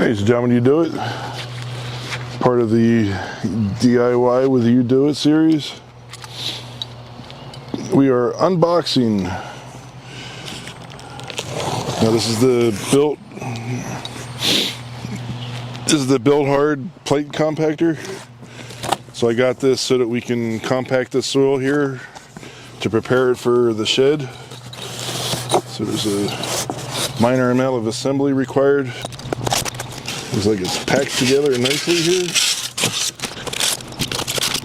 Ladies and gentlemen, Udoit, part of the DIY with the Udoit series. We are unboxing. Now this is the Bilt. This is the Bilt hard plate compactor. So I got this so that we can compact the soil here to prepare it for the shed. So there's a minor amount of assembly required. Looks like it's packed together nicely here.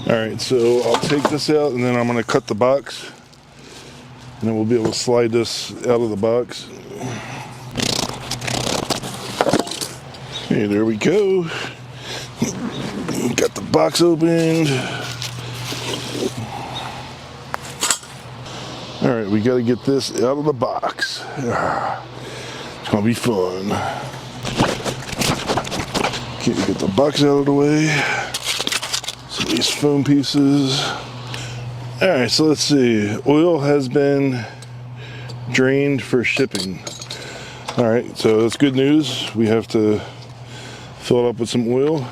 Alright, so I'll take this out and then I'm going to cut the box. And then we'll be able to slide this out of the box. Okay, there we go. Got the box opened. Alright, we got to get this out of the box. It's going to be fun. Okay, get the box out of the way. Some of these foam pieces. Alright, so let's see. Oil has been drained for shipping. Alright, so that's good news. We have to fill it up with some oil.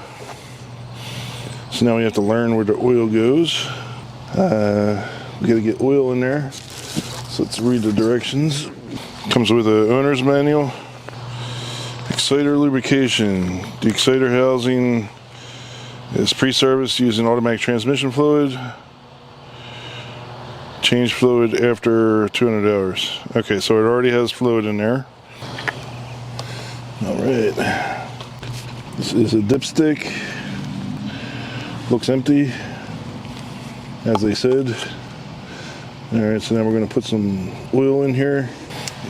So now we have to learn where the oil goes. We got to get oil in there. So let's read the directions. Comes with an owner's manual. Exciter lubrication. The exciter housing is pre-serviced using automatic transmission fluid. Change fluid after 200 hours. Okay, so it already has fluid in there. Alright. This is a dipstick. Looks empty, as they said. Alright, so now we're going to put some oil in here.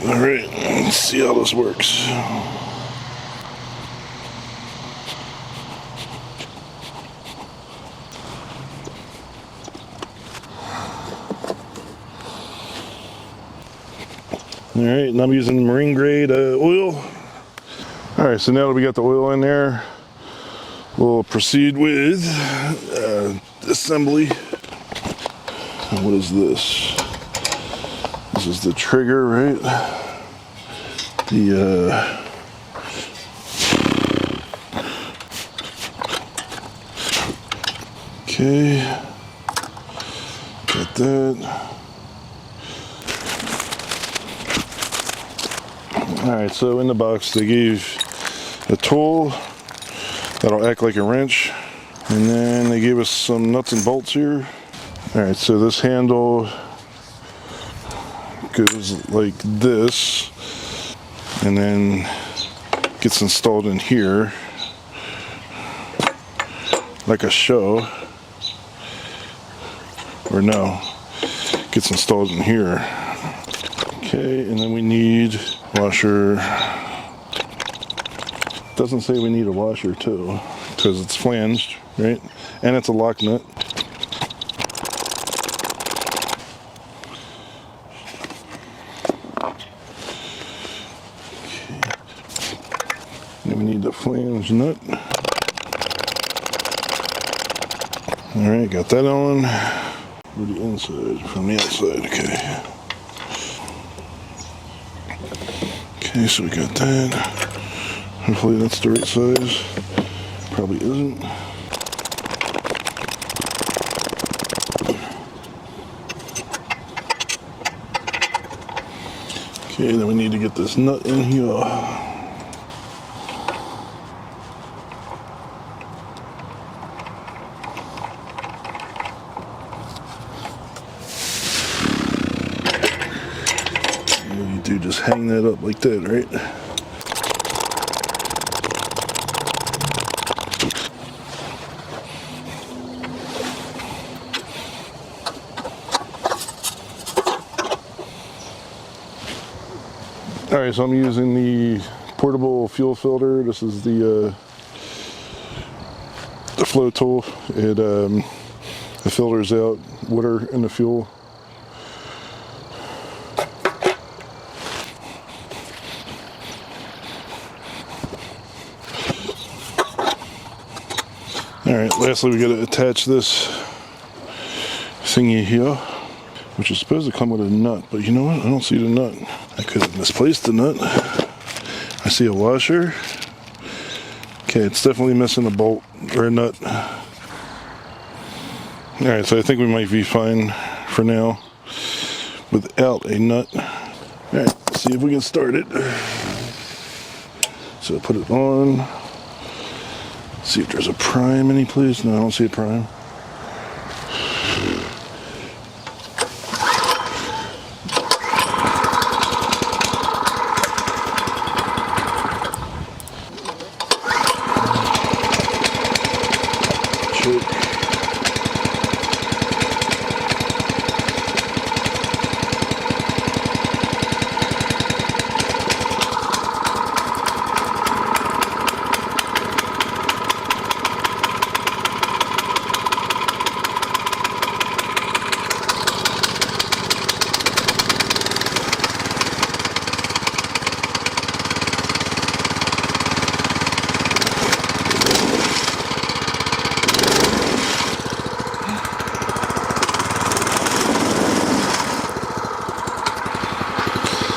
Alright, let's see how this works. Alright, and I'm using marine grade oil. Alright, so now that we got the oil in there, we'll proceed with assembly. And what is this? This is the trigger, right? Okay, got that. Alright, so in the box they gave a tool that'll act like a wrench, and then they gave us some nuts and bolts here. Alright, so this handle goes like this and then gets installed in here like a show, or no, gets installed in here. Okay, and then we need washer. Doesn't say we need a washer too, because it's flanged, right? And it's a lock nut. Okay. Then we need the flange nut. Alright, got that on. For the inside, from the outside, okay. Okay, so we got that. Hopefully that's the right size. Probably isn't. Okay, then we need to get this nut in here. You do just hang that up like that, right? Alright, so I'm using the portable fuel filter. This is the flow tool. It filters out water in the fuel. Alright, lastly we got to attach this thingy here, which is supposed to come with a nut, but you know what? I don't see the nut. I could have misplaced the nut. I see a washer. Okay, it's definitely missing a bolt or a nut. Alright, so I think we might be fine for now without a nut. Alright, let's see if we can start it. So put it on. See if there's a prime any place. No, I don't see a prime.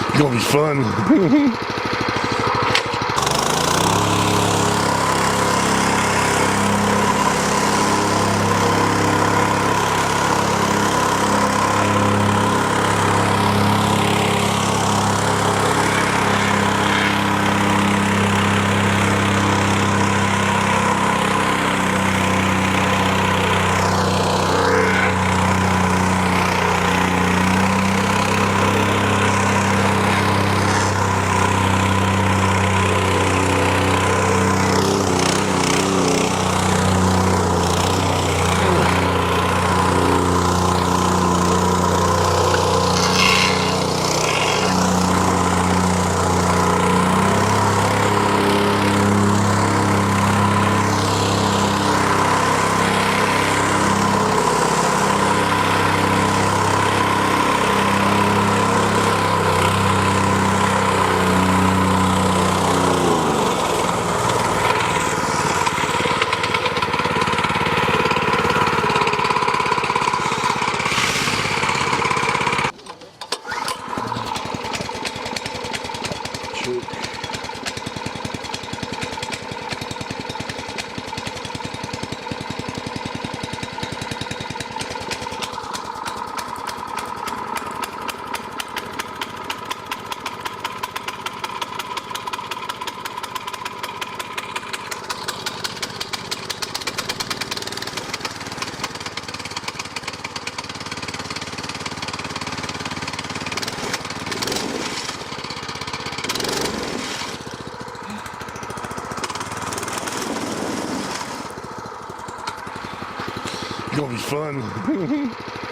It's gonna be fun. It's gonna be fun.